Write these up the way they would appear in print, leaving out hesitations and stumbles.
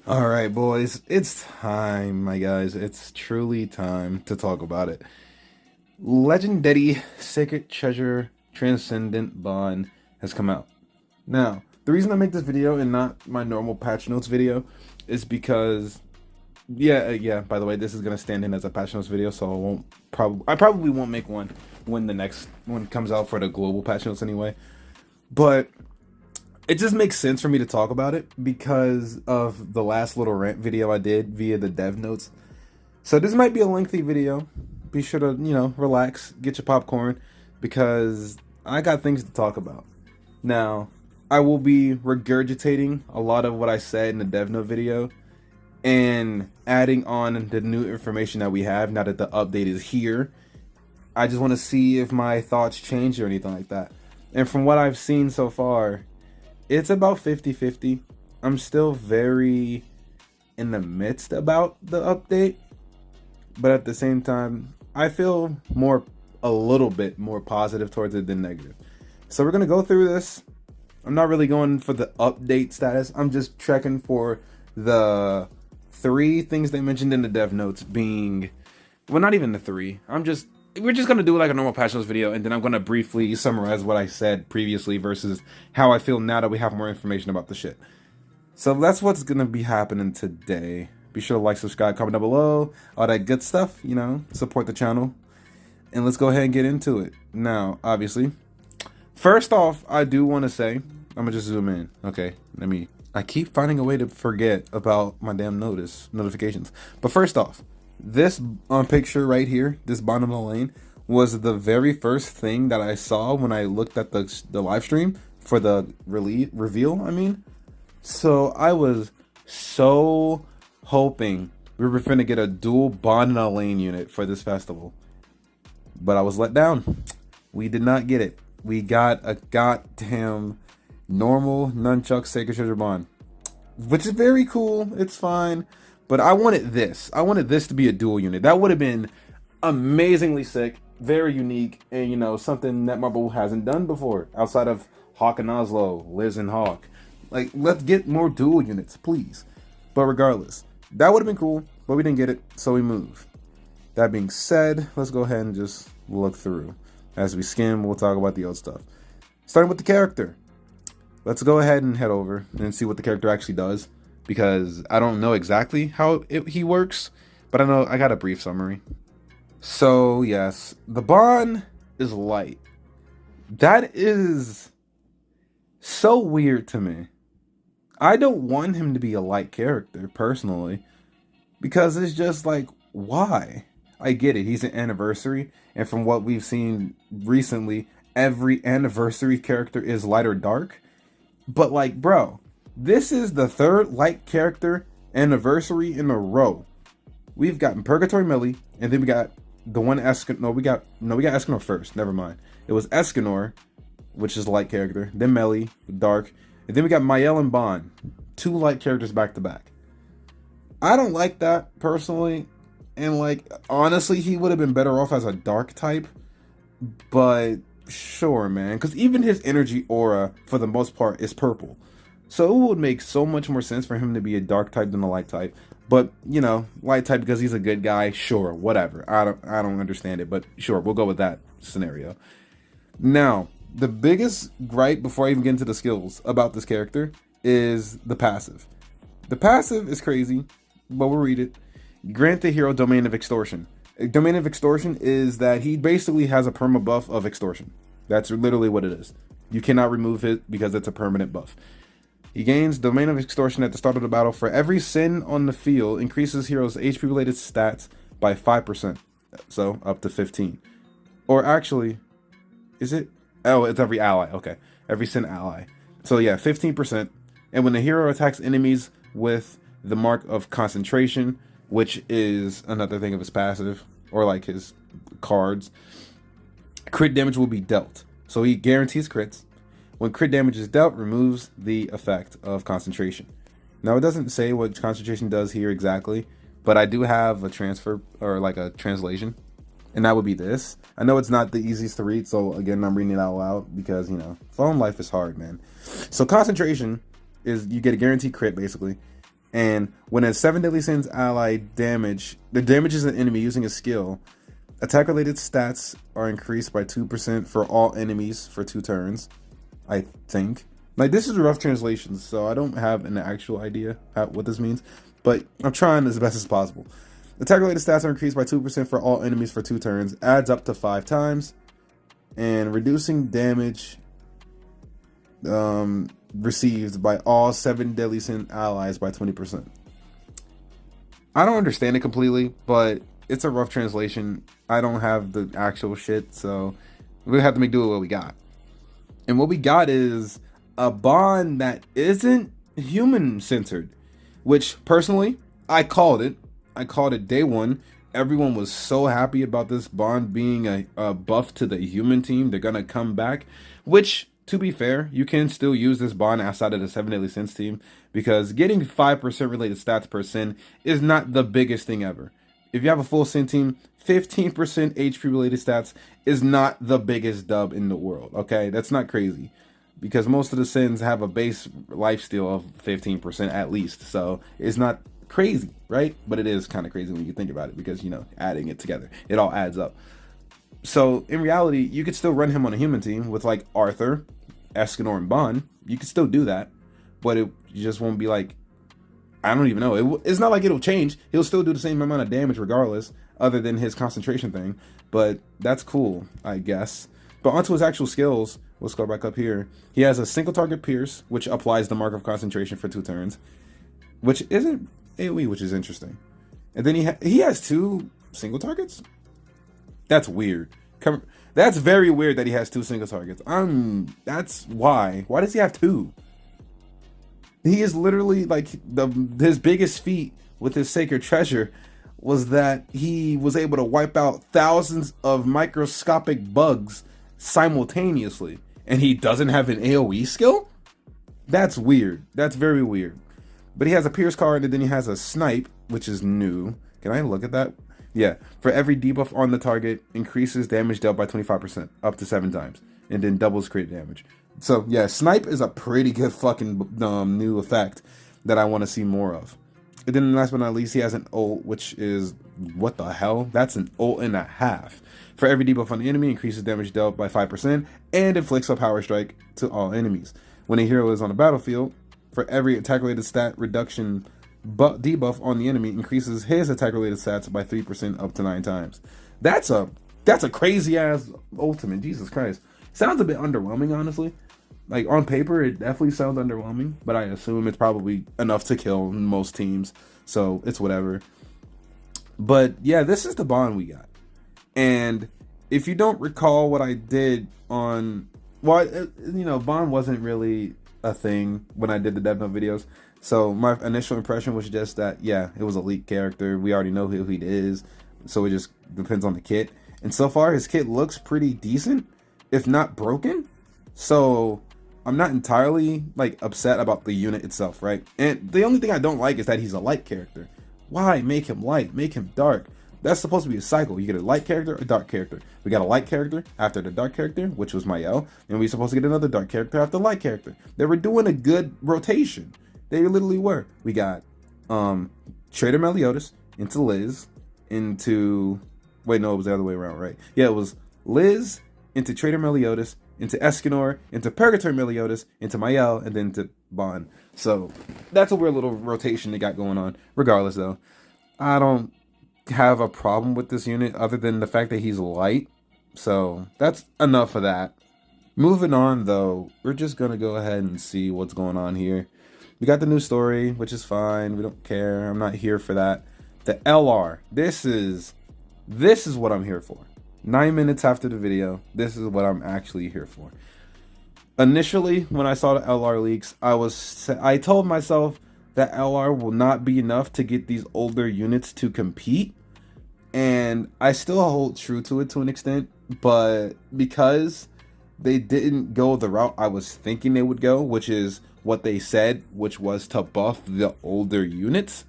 All right, boys, it's time, my guys. It's truly time to talk about it. Legendary Sacred Treasure Transcendent Bond has come out. Now, the reason I make this video and not my normal patch notes video is because, yeah. By the way, this is gonna stand in as a patch notes video, so I probably won't make one when the next one comes out for the global patch notes anyway. But it just makes sense for me to talk about it because of the last little rant video I did via the dev notes. So this might be a lengthy video. Be sure to, relax, get your popcorn, because I got things to talk about. Now, I will be regurgitating a lot of what I said in the dev note video and adding on the new information that we have now that the update is here. I just want to see if my thoughts change or anything like that. And from what I've seen so far, it's about 50-50. I'm still very in the midst about the update, but at the same time, I feel a little bit more positive towards it than negative. So we're gonna go through this. I'm not really going for the update status. I'm just checking for the 3 things they mentioned in the dev notes being, well, not even the 3. We're just gonna do like a normal patch notes video, and then I'm gonna briefly summarize what I said previously versus how I feel now that we have more information about the shit. So that's what's gonna be happening today. Be sure to like, subscribe, comment down below, all that good stuff, support the channel. And let's go ahead and get into it. Now, obviously, first off, I do want to say, I'm gonna just zoom in. Okay, I keep finding a way to forget about my damn notifications. But first off, this picture right here, this bottom of the lane, was the very first thing that I saw when I looked at the live stream for the reveal. So I was so hoping we were finna get a dual bond in a lane unit for this festival, but I was let down. We did not get it. We got a goddamn normal nunchuck Sacred Treasure bond, which is very cool. It's fine. But I wanted this. I wanted this to be a dual unit. That would have been amazingly sick, very unique, and something that Marvel hasn't done before outside of Hawk and Oslo, Liz and Hawk. Like, let's get more dual units, please. But regardless, that would have been cool, but we didn't get it, so we move. That being said, let's go ahead and just look through. As we skim, we'll talk about the old stuff. Starting with the character. Let's go ahead and head over and see what the character actually does, because I don't know exactly how he works, but I know I got a brief summary. So yes, the bond is light. That is so weird to me. I don't want him to be a light character personally, because it's just like, why? I get it, he's an anniversary, and from what we've seen recently, every anniversary character is light or dark. But like, bro, this is the 3rd light character anniversary in a row. We've gotten Purgatory Millie, and then we got the one we got Escanor first. Never mind. It was Escanor, which is a light character, then Melly, dark, and then we got Mael and Bond, 2 light characters back to back. I don't like that personally, and like, honestly, he would have been better off as a dark type, but sure, man, because even his energy aura, for the most part, is purple. So it would make so much more sense for him to be a dark type than a light type. But, light type because he's a good guy, sure, whatever. I don't understand it, but sure, we'll go with that scenario. Now, the biggest gripe before I even get into the skills about this character is the passive. The passive is crazy, but we'll read it. Grant the hero Domain of Extortion. Domain of Extortion is that he basically has a perma buff of extortion. That's literally what it is. You cannot remove it because it's a permanent buff. He gains Domain of Extortion at the start of the battle for every sin on the field, increases heroes' HP related stats by 5%, so up to 15. Or actually, is it? Oh, it's every ally. Okay, every sin ally. So yeah, 15%. And when the hero attacks enemies with the mark of concentration, which is another thing of his passive, or like his cards, crit damage will be dealt. So he guarantees crits. When crit damage is dealt, removes the effect of concentration. Now, it doesn't say what concentration does here exactly, but I do have a transfer, or like a translation, and that would be this. I know it's not the easiest to read, so again, I'm reading it out loud because, phone life is hard, man. So concentration is you get a guaranteed crit, basically, And when a 7 Deadly Sins ally damages an enemy using a skill, attack related stats are increased by 2% for all enemies for 2 turns. I think. Like, this is a rough translation, so I don't have an actual idea what this means, but I'm trying as best as possible. Attack related stats are increased by 2% for all enemies for 2 turns, adds up to 5 times, and reducing damage received by all 7 Deadly Sin allies by 20%. I don't understand it completely, but it's a rough translation. I don't have the actual shit, so we have to make do with what we got. And what we got is a bond that isn't human centered, which personally, I called it. I called it day one. Everyone was so happy about this bond being a buff to the human team. They're going to come back, which, to be fair, you can still use this bond outside of the 7 Deadly Sins team, because getting 5% related stats per sin is not the biggest thing ever. If you have a full sin team, 15% HP related stats is not the biggest dub in the world, okay? That's not crazy, because most of the sins have a base lifesteal of 15% at least, so it's not crazy, right? But it is kind of crazy when you think about it, because, you know, adding it together, it all adds up. So in reality, you could still run him on a human team with like Arthur, Escanor, and Bond. You could still do that, but it just won't be like, I don't even know. It's not like it'll change. He'll still do the same amount of damage regardless, other than his concentration thing. But that's cool, I guess. But onto his actual skills, let's go back up here. He has a single target pierce, which applies the mark of concentration for 2 turns, which isn't AoE, which is interesting. And then he has 2 single targets. That's weird. That's very weird that he has 2 single targets. That's why. Why does he have 2? He is literally like his biggest feat with his sacred treasure was that he was able to wipe out thousands of microscopic bugs simultaneously, and he doesn't have an AoE skill? That's weird. That's very weird. But he has a pierce card, and then he has a snipe, which is new. Can I look at that? Yeah. For every debuff on the target, increases damage dealt by 25%, up to 7 times, and then doubles crit damage. So yeah, snipe is a pretty good fucking new effect that I want to see more of. And then last but not least, he has an ult, which is, what the hell? That's an ult and a half. For every debuff on the enemy, increases damage dealt by 5%, and inflicts a power strike to all enemies. When a hero is on the battlefield, for every attack-related stat reduction debuff on the enemy, increases his attack-related stats by 3% up to 9 times. That's a crazy-ass ultimate, Jesus Christ. Sounds a bit underwhelming, honestly. Like, on paper, it definitely sounds underwhelming, but I assume it's probably enough to kill most teams, so it's whatever. But yeah, this is the bond we got. And if you don't recall what I did on, well, you know, bond wasn't really a thing when I did the Death Note videos, so my initial impression was just that, yeah, it was a leaked character. We already know who he is, so it just depends on the kit. And so far, his kit looks pretty decent, if not broken. So I'm not entirely like upset about the unit itself, right? And the only thing I don't like is that he's a light character. Why make him light? Make him dark. That's supposed to be a cycle. You get a light character, a dark character. We got a light character after the dark character, which was Mael, and we're supposed to get another dark character after the light character. They were doing a good rotation. They literally were. We got Trader Meliodas into Liz, into, wait, no, it was the other way around, right? Yeah, it was Liz into Trader Meliodas, into Escanor, into Purgatory Meliodas, into Mael, and then to Bond. So that's a weird little rotation they got going on. Regardless, though, I don't have a problem with this unit other than the fact that he's light. So that's enough of that. Moving on, though, we're just going to go ahead and see what's going on here. We got the new story, which is fine. We don't care. I'm not here for that. The LR. This is what I'm here for. 9 minutes after the video, this is what I'm actually here for. Initially, when I saw the LR leaks, I told myself that LR will not be enough to get these older units to compete. And I still hold true to it to an extent, but because they didn't go the route I was thinking they would go, which is what they said, which was to buff the older units.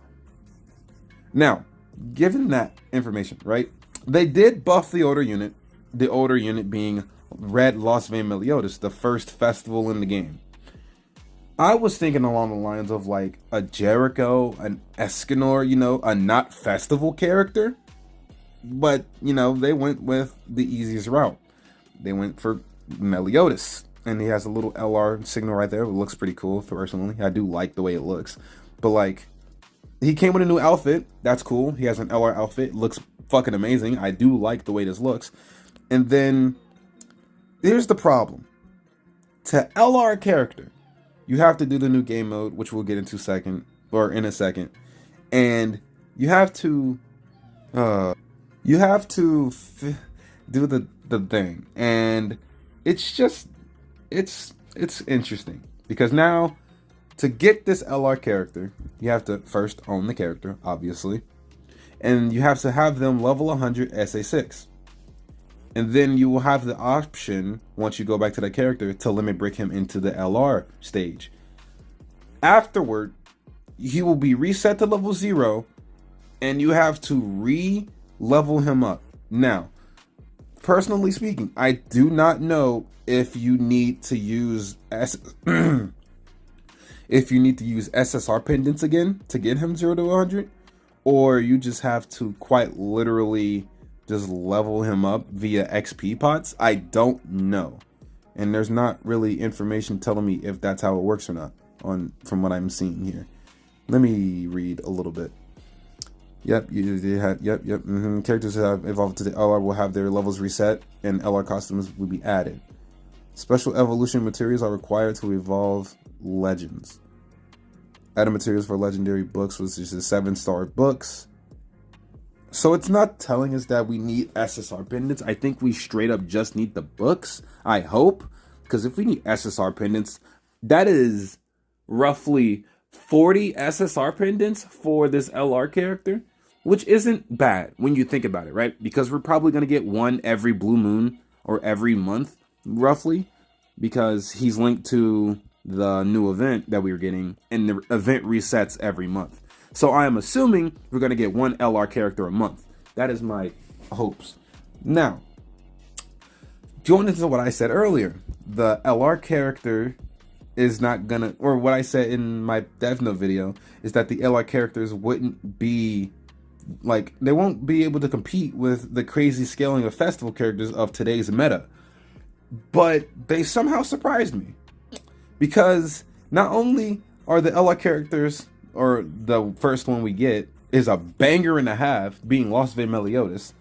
Now, given that information, right? They did buff the older unit being Red Lost Vein Meliodas, the first festival in the game. I was thinking along the lines of like a Jericho, an Escanor, a not festival character. But, they went with the easiest route. They went for Meliodas. And he has a little LR signal right there. It looks pretty cool, personally. I do like the way it looks. But, like, he came with a new outfit. That's cool. He has an LR outfit. It looks fucking amazing. I do like the way this looks. And then, here's the problem. To LR character, you have to do the new game mode, which we'll get into in a second. And you have to do the thing, and it's interesting because now to get this LR character, you have to first own the character, obviously, and you have to have them level 100 SA6, and then you will have the option once you go back to that character to limit break him into the LR stage. Afterward, he will be reset to level 0, and you have to level him up. Now, personally speaking, I do not know if you need to use SSR pendants again to get him 0 to 100, or you just have to quite literally just level him up via XP pots. I don't know, and there's not really information telling me if that's how it works or not from what I'm seeing here. Let me read a little bit. Yep, Characters that have evolved to the LR will have their levels reset, and LR costumes will be added. Special evolution materials are required to evolve legends. Added materials for legendary books, which is the 7-star books. So it's not telling us that we need SSR pendants. I think we straight up just need the books, I hope. Because if we need SSR pendants, that is roughly 40 SSR pendants for this LR character, which isn't bad when you think about it, right? Because we're probably going to get one every blue moon or every month, roughly, because he's linked to the new event that we were getting, and the event resets every month. So I am assuming we're going to get one LR character a month. That is my hopes. Now, going into what I said earlier, the LR character is not gonna, or what I said in my Death Note video, is that the LR characters wouldn't be, like, they won't be able to compete with the crazy scaling of festival characters of today's meta. But they somehow surprised me. Because not only are the LR characters, or the first one we get, is a banger and a half, being Lost Vid Meliodas,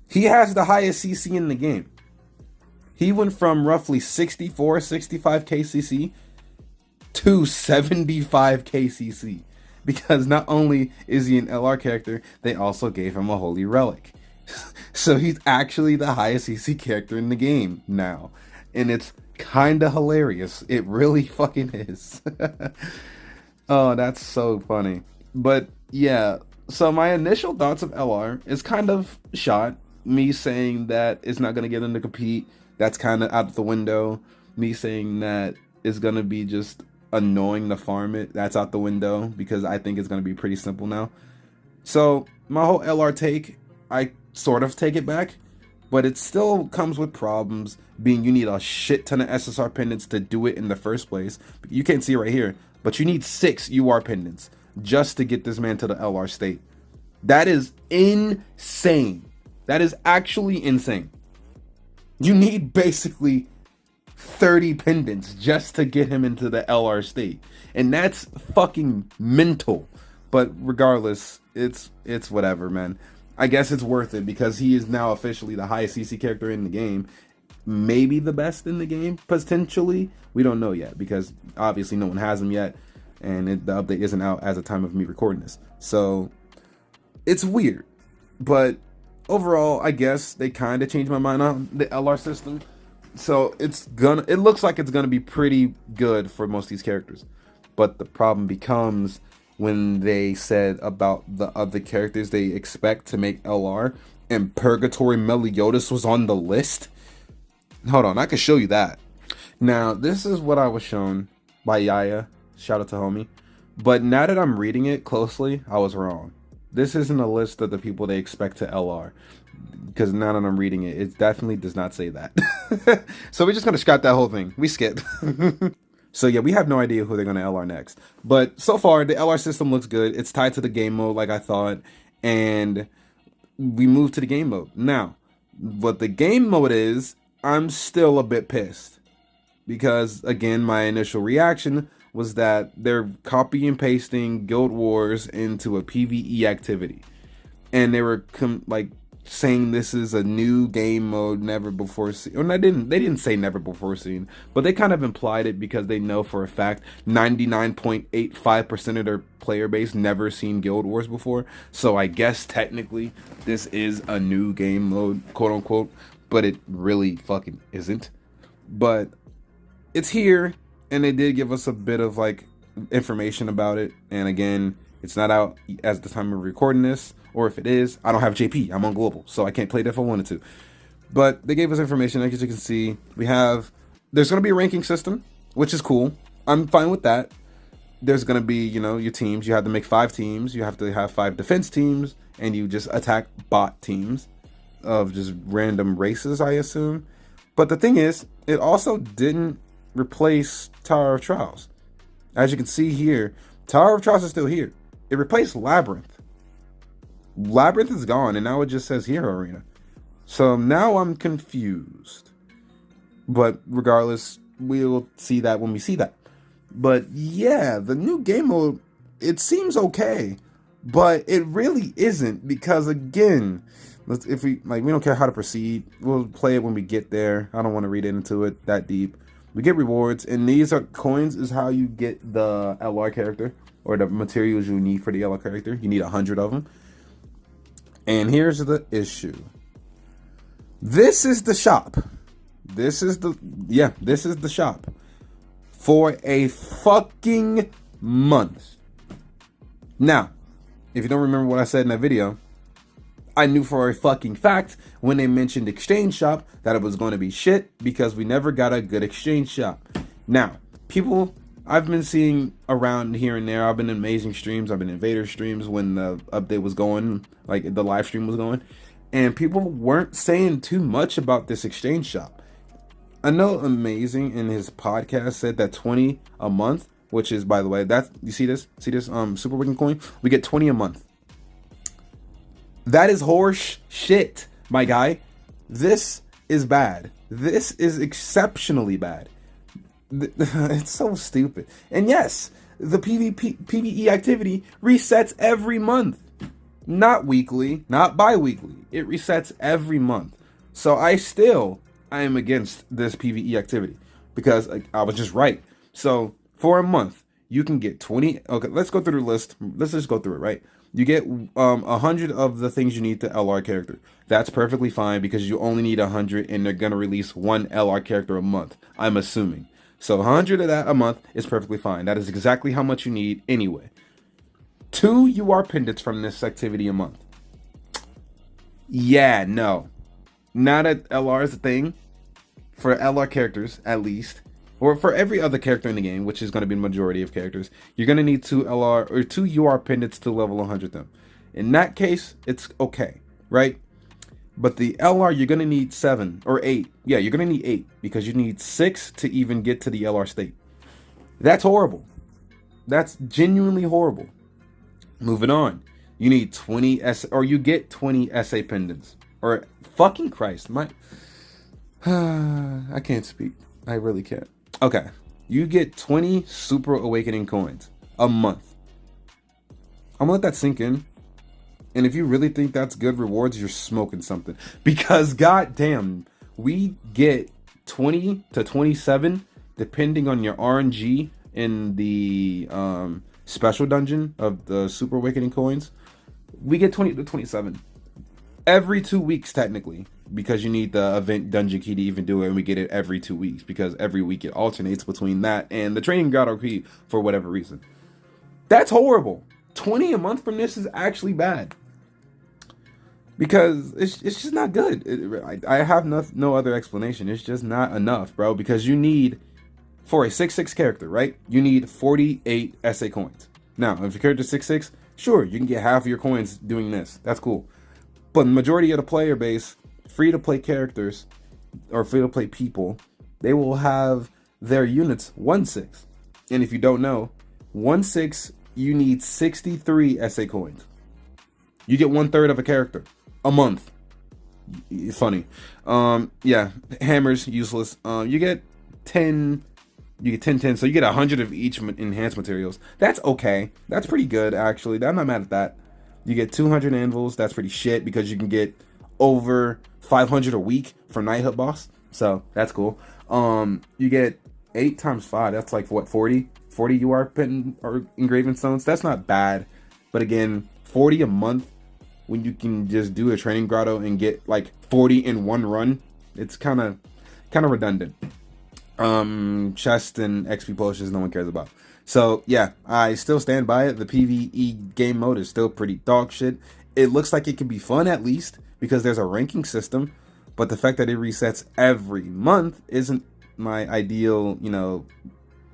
he has the highest CC in the game. He went from roughly 64, 65 KCC to 75 KCC. Because not only is he an LR character, they also gave him a Holy Relic. So he's actually the highest CC character in the game now. And it's kinda hilarious. It really fucking is. Oh, that's so funny. But yeah, so my initial thoughts of LR is kind of shot. Me saying that it's not going to get him to compete, that's kind of out the window. Me saying that it's going to be just annoying to farm it, that's out the window, because I think it's going to be pretty simple now. So my whole LR take, I sort of take it back, but it still comes with problems, being you need a shit ton of SSR pendants to do it in the first place. You can't see it right here, but you need 6 UR pendants just to get this man to the LR state. That is insane. That is actually insane. You need basically 30 pendants just to get him into the LR state. And that's fucking mental. But regardless, it's whatever, man. I guess it's worth it because he is now officially the highest CC character in the game. Maybe the best in the game, potentially. We don't know yet because obviously no one has him yet. And the update isn't out as the time of me recording this. So it's weird. But overall, I guess they kind of changed my mind on the LR system. So it looks like it's gonna be pretty good for most of these characters. But the problem becomes when they said about the other characters they expect to make LR, and Purgatory Meliodas was on the list. Hold on, I can show you that. Now, this is what I was shown by Yaya. Shout out to homie. But now that I'm reading it closely, I was wrong. This isn't a list of the people they expect to LR. Because now that I'm reading it, it definitely does not say that. So we're just going to scrap that whole thing. We skip. So yeah, we have no idea who they're going to LR next. But so far, the LR system looks good. It's tied to the game mode, like I thought, and we moved to the game mode. Now, what the game mode is, I'm still a bit pissed because again, my initial reaction was that they're copy and pasting Guild Wars into a PvE activity, and they were like saying this is a new game mode never before seen. Or they didn't say never before seen, but they kind of implied it because they know for a fact 99.85% of their player base never seen Guild Wars before. So I guess technically this is a new game mode, quote unquote, but it really fucking isn't. But it's here, and they did give us a bit of like information about it. And again, it's not out as the time of recording this, or if it is, I don't have JP. I'm on global, so I can't play it if I wanted to. But they gave us information. As you can see, there's going to be a ranking system, which is cool. I'm fine with that. There's going to be, your teams. You have to make 5 teams. You have to have 5 defense teams, and you just attack bot teams of just random races, I assume. But the thing is, it also didn't replace Tower of Trials. As you can see here, Tower of Trials is still here. It replaced Labyrinth. Labyrinth is gone, and now it just says Hero Arena. So now I'm confused. But regardless, we'll see that when we see that. But yeah, the new game mode, it seems okay, but it really isn't, because again, we don't care how to proceed. We'll play it when we get there. I don't want to read into it that deep. We get rewards, and these are coins is how you get the LR character, or the materials you need for the LR character. You need 100 of them. And here's the issue. This is the shop. This is the shop for a fucking month. Now, if you don't remember what I said in that video, I knew for a fucking fact when they mentioned exchange shop that it was going to be shit because we never got a good exchange shop. Now, people I've been seeing around here and there. I've been in amazing streams. I've been in Vader streams when the update was going, like the live stream was going, and people weren't saying too much about this exchange shop. I know Amazing in his podcast said that 20 a month, which is, by the way, that's, you see this super wicked coin, we get 20 a month. That is horse shit, my guy. This is bad. This is exceptionally bad. It's so stupid. And yes, the PvE activity resets every month. Not weekly, not bi-weekly. It resets every month. So I am against this PvE activity because I was just right. So for a month, you can get 20. Okay, let's go through the list. Let's just go through it, right? You get 100 of the things you need to LR character. That's perfectly fine because you only need 100 and they're going to release 1 LR character a month, I'm assuming. So 100 of that a month is perfectly fine. That is exactly how much you need anyway. 2 UR pendants from this activity a month. Yeah, no. Now that LR is a thing, for LR characters at least, or for every other character in the game, which is going to be the majority of characters, you're going to need 2 LR or 2 UR pendants to level 100 them. In that case, it's okay, right? But the LR, you're going to need 7 or 8. Yeah, you're going to need 8 because you need 6 to even get to the LR state. That's horrible. That's genuinely horrible. Moving on. You need 20 or you get 20 SA pendants. Or fucking Christ, I can't speak. I really can't. Okay. You get 20 Super Awakening coins a month. I'm gonna let that sink in. And if you really think that's good rewards, you're smoking something. Because goddamn, we get 20 to 27 depending on your RNG in the special dungeon of the Super Awakening coins. We get 20 to 27 every 2 weeks technically, because you need the event dungeon key to even do it, and we get it every 2 weeks because every week it alternates between that and the training ground key for whatever reason. That's horrible. 20 a month from this is actually bad because it's just not good. I have no other explanation. It's just not enough, bro, because you need, for a 6/6 character, right, you need 48 SA coins. Now, if your character's 6/6, sure, you can get half of your coins doing this. That's cool. But the majority of the player base, free-to-play characters, or free-to-play people, they will have their units 1/6. And if you don't know, 1/6, you need 63 SA coins. You get 1/3 of a character a month. Funny. Yeah, hammers useless. You get 10. You get 10, so you get 100 of each enhanced materials. That's okay. That's pretty good, actually. I'm not mad at that. You get 200 anvils. That's pretty shit because you can get over 500 a week for Knighthood boss. So that's cool. You get 8 times 5. That's like what, 40? 40 UR pin or engraving stones. That's not bad. But again, 40 a month when you can just do a training grotto and get like 40 in one run. It's kind of redundant. Chest and XP potions no one cares about. So yeah, I still stand by it. The PvE game mode is still pretty dog shit. It looks like it can be fun at least because there's a ranking system, but the fact that it resets every month isn't my ideal,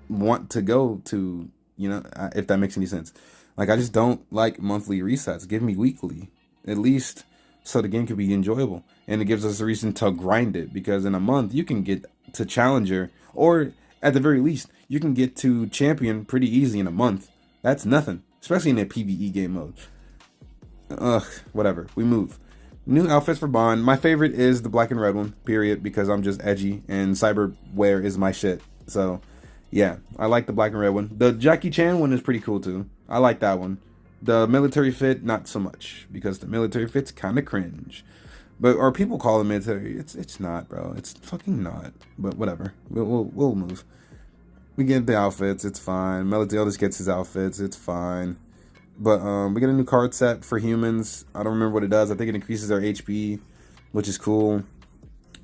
want to go to, if that makes any sense. Like, I just don't like monthly resets. Give me weekly, at least, so the game can be enjoyable. And it gives us a reason to grind it, because in a month, you can get to Challenger, or at the very least, you can get to Champion pretty easy in a month. That's nothing, especially in a PvE game mode. Whatever, we move. New outfits for Bond. My favorite is the black and red one, period, because I'm just edgy, and cyberware is my shit. So, yeah, I like the black and red one. The Jackie Chan one is pretty cool, too. I like that one. The military fit, not so much, because the military fit's kind of cringe. But, or people call it military. It's not, bro. It's fucking not. But whatever. We'll move. We get the outfits. It's fine. Melody gets his outfits. It's fine. But we get a new card set for humans. I don't remember what it does. I think it increases our HP, which is cool.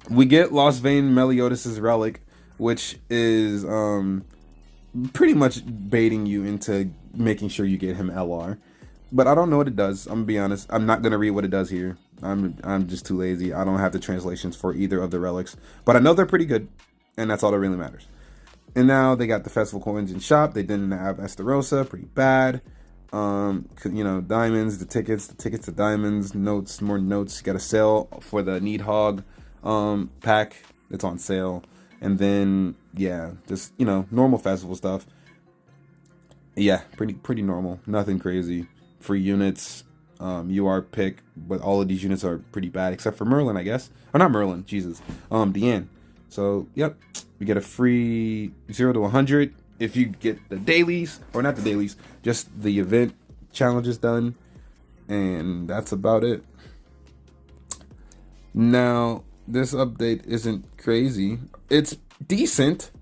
We get Lost Vein Meliodas' relic, which is pretty much baiting you into making sure you get him LR. But I don't know what it does. I'm gonna be honest. I'm not gonna read what it does here. I'm just too lazy. I don't have the translations for either of the relics. But I know they're pretty good, and that's all that really matters. And now they got the festival coins in shop. They didn't have Esterosa, pretty bad. Diamonds, the tickets to diamonds, notes, more notes. You got a sale for the Needhog pack. It's on sale. And then yeah, just normal festival stuff. Yeah, pretty normal. Nothing crazy. Free units. UR pick, but all of these units are pretty bad except for Merlin, I guess. Or not Merlin, Jesus. Deanne. So yep, we get a free 0 to 100 if you get the dailies, or not the dailies, just the event challenges done, and that's about it. Now, this update isn't crazy. It's decent.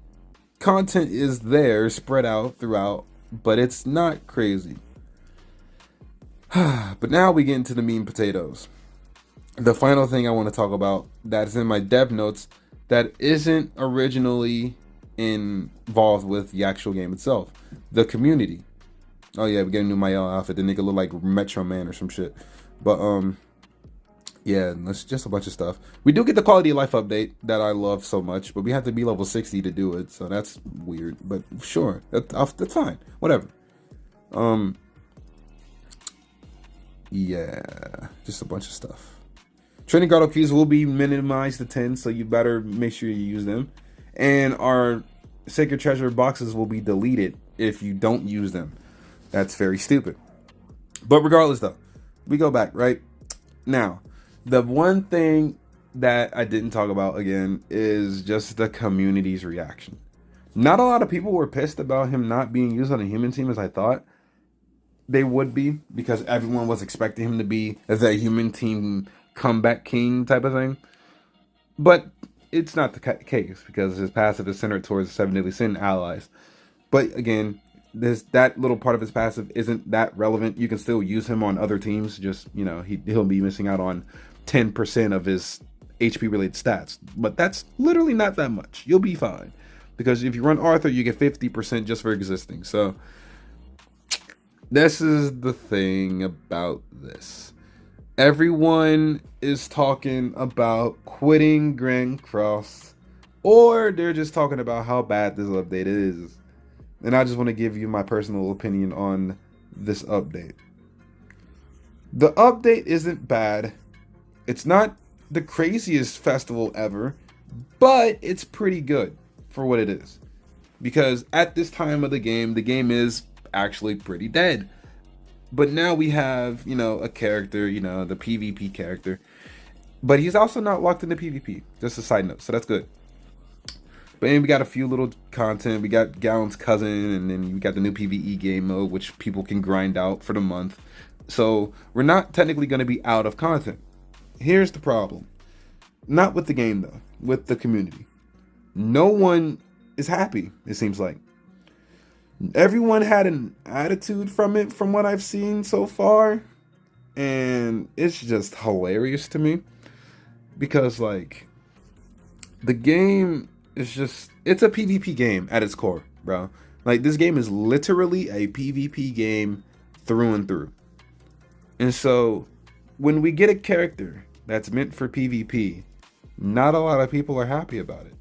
Content is there, spread out throughout, but it's not crazy. But now we get into the meat and potatoes. The final thing I want to talk about that's in my dev notes that isn't originally involved with the actual game itself. The community. Oh yeah, we get a new Mael outfit. The nigga look like Metro Man or some shit. But yeah, that's just a bunch of stuff. We do get the quality of life update that I love so much, but we have to be level 60 to do it, so that's weird. But sure, that's fine. Whatever. Yeah, just a bunch of stuff. Training grotto keys will be minimized to 10, so you better make sure you use them. And our sacred treasure boxes will be deleted if you don't use them. That's very stupid. But regardless, though, we go back, right? Now, the one thing that I didn't talk about again is just the community's reaction. Not a lot of people were pissed about him not being used on a human team as I thought they would be, because everyone was expecting him to be the human team comeback king type of thing. But it's not the case, because his passive is centered towards the 7 Deadly Sin allies. But again, that little part of his passive isn't that relevant. You can still use him on other teams. Just, he'll be missing out on 10% of his HP related stats. But that's literally not that much. You'll be fine. Because if you run Arthur, you get 50% just for existing. So this is the thing about this. Everyone is talking about quitting Grandcross, or they're just talking about how bad this update is. And I just want to give you my personal opinion on this update. The update isn't bad. It's not the craziest festival ever, but it's pretty good for what it is. because at this time of the game is actually pretty dead. But now we have, a character, the PvP character. But he's also not locked into PvP. Just a side note. So that's good. But then we got a few little content. We got Gallon's cousin, and then we got the new PvE game mode, which people can grind out for the month. So we're not technically going to be out of content. Here's the problem. Not with the game, though. With the community. No one is happy, it seems like. Everyone had an attitude from it, from what I've seen so far. And it's just hilarious to me. Because, like, the game is just, it's a PvP game at its core, bro. Like, this game is literally a PvP game through and through. And so, when we get a character that's meant for PvP, not a lot of people are happy about it.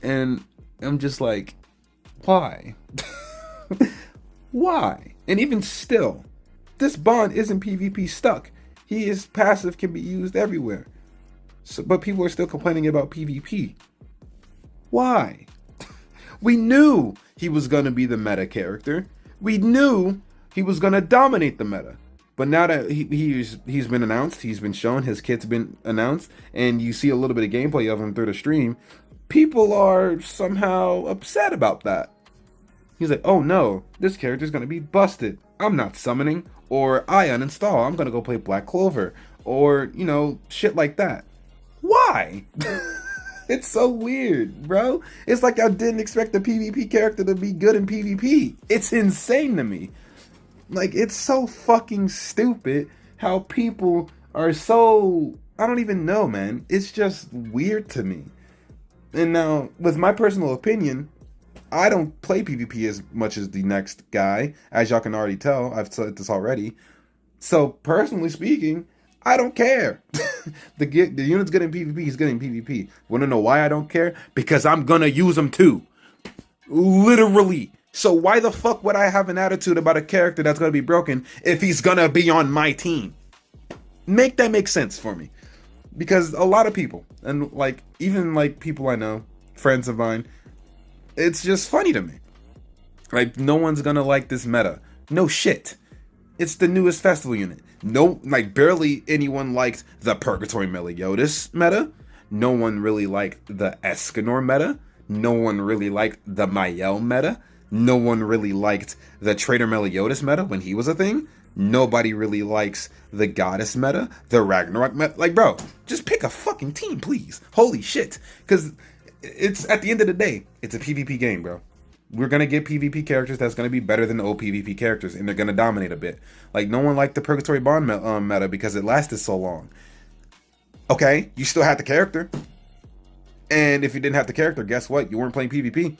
And I'm just like, why? Why? And even still, this Bond isn't PvP stuck. His passive can be used everywhere. So, but people are still complaining about PvP. Why? We knew he was going to be the meta character. We knew he was going to dominate the meta. But now that he's been announced, he's been shown, his kit's been announced, and you see a little bit of gameplay of him through the stream, people are somehow upset about that. He's like, oh no, this character's going to be busted. I'm not summoning, or I uninstall. I'm going to go play Black Clover, or, shit like that. Why? It's so weird, bro. It's like I didn't expect the PvP character to be good in PvP. It's insane to me. Like, it's so fucking stupid how people are so, I don't even know, man. It's just weird to me. And now, with my personal opinion, I don't play PvP as much as the next guy, as y'all can already tell. I've said this already. So, personally speaking, I don't care. The unit's good in PvP, he's good in PvP. Wanna know why I don't care? Because I'm gonna use him too. Literally. So why the fuck would I have an attitude about a character that's gonna be broken if he's gonna be on my team? Make that make sense for me. Because a lot of people, and like even like people I know, friends of mine, it's just funny to me. Like, no one's gonna like this meta. No shit. It's the newest festival unit. No, like, barely anyone liked the Purgatory Meliodas meta. No one really liked the Escanor meta. No one really liked the Mael meta. No one really liked the Traitor Meliodas meta when he was a thing. Nobody really likes the Goddess meta, the Ragnarok meta. Like, bro, just pick a fucking team, please. Holy shit. Because it's, at the end of the day, it's a PvP game, bro. We're going to get PvP characters that's going to be better than the old PvP characters, and they're going to dominate a bit. Like, no one liked the Purgatory Bond meta because it lasted so long. Okay, you still had the character. And if you didn't have the character, guess what? You weren't playing PvP.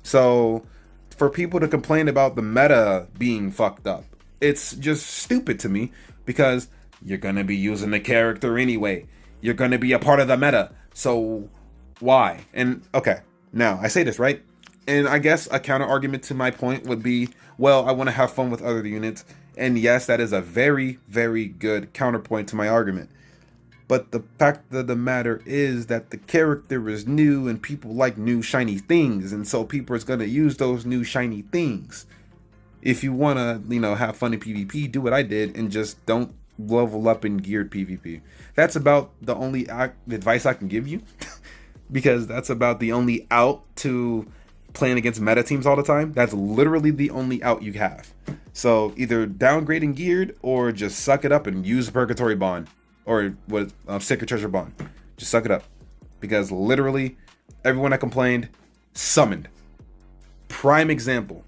So, for people to complain about the meta being fucked up, it's just stupid to me, because you're going to be using the character anyway. You're going to be a part of the meta. So, why? And, okay, now, I say this, right? And I guess a counter argument to my point would be, well, I want to have fun with other units. And yes, that is a very, very good counterpoint to my argument. But the fact of the matter is that the character is new and people like new shiny things. And so people are going to use those new shiny things. If you want to, have fun in PvP, do what I did and just don't level up in geared PvP. That's about the only advice I can give you. Because that's about the only out to playing against meta teams all the time. That's literally the only out you have. So either downgrade in geared or just suck it up and use Purgatory Bond or what Sacred Treasure Bond. Just suck it up, because literally everyone that complained summoned. Prime example,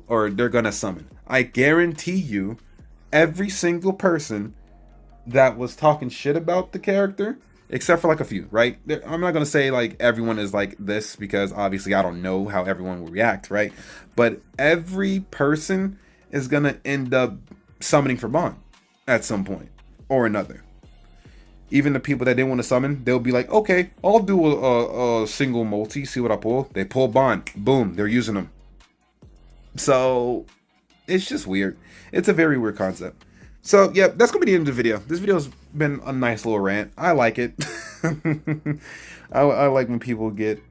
or they're gonna summon. I guarantee you, every single person that was talking shit about the character, except for like a few, right? I'm not going to say like everyone is like this, because obviously I don't know how everyone will react, right? But every person is going to end up summoning for Bond at some point or another. Even the people that didn't want to summon, they'll be like, okay, I'll do a single multi, see what I pull. They pull Bond. Boom, they're using them. So it's just weird. It's a very weird concept. So, yeah, that's going to be the end of the video. This video's been a nice little rant. I like it. I like when people get,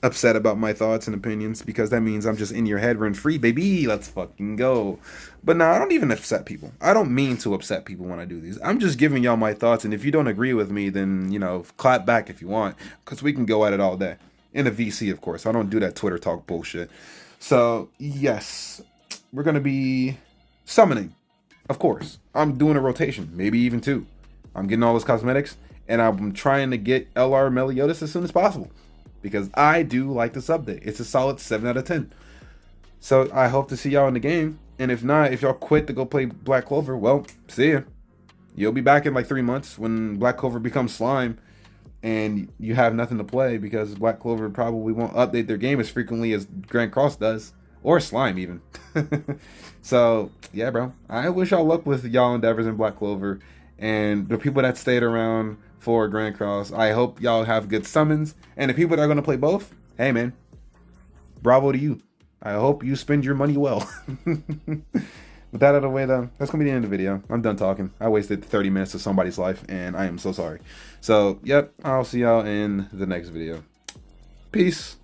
upset about my thoughts and opinions, because that means I'm just in your head rent free, baby. Let's fucking go. But no, I don't even upset people. I don't mean to upset people when I do these. I'm just giving y'all my thoughts, and if you don't agree with me, then, you know, clap back if you want, because we can go at it all day. In a VC, of course. I don't do that Twitter talk bullshit. So, yes, we're going to be summoning. Of course. I'm doing a rotation, maybe even two. I'm getting all those cosmetics, and I'm trying to get LR Meliodas as soon as possible, because I do like this update. It's a solid 7 out of 10. So I hope to see y'all in the game. And if not, if y'all quit to go play Black Clover, well, see ya. You'll be back in like 3 months when Black Clover becomes slime and you have nothing to play, because Black Clover probably won't update their game as frequently as Grandcross does, or slime even. So yeah, bro, I wish y'all luck with y'all endeavors in Black Clover, and the people that stayed around for Grandcross, I hope y'all have good summons. And the people that are going to play both, hey man, bravo to you. I hope you spend your money well. With that out of the way, though, that's going to be the end of the video. I'm done talking. I wasted 30 minutes of somebody's life, and I am so sorry. So, yep, I'll see y'all in the next video. Peace.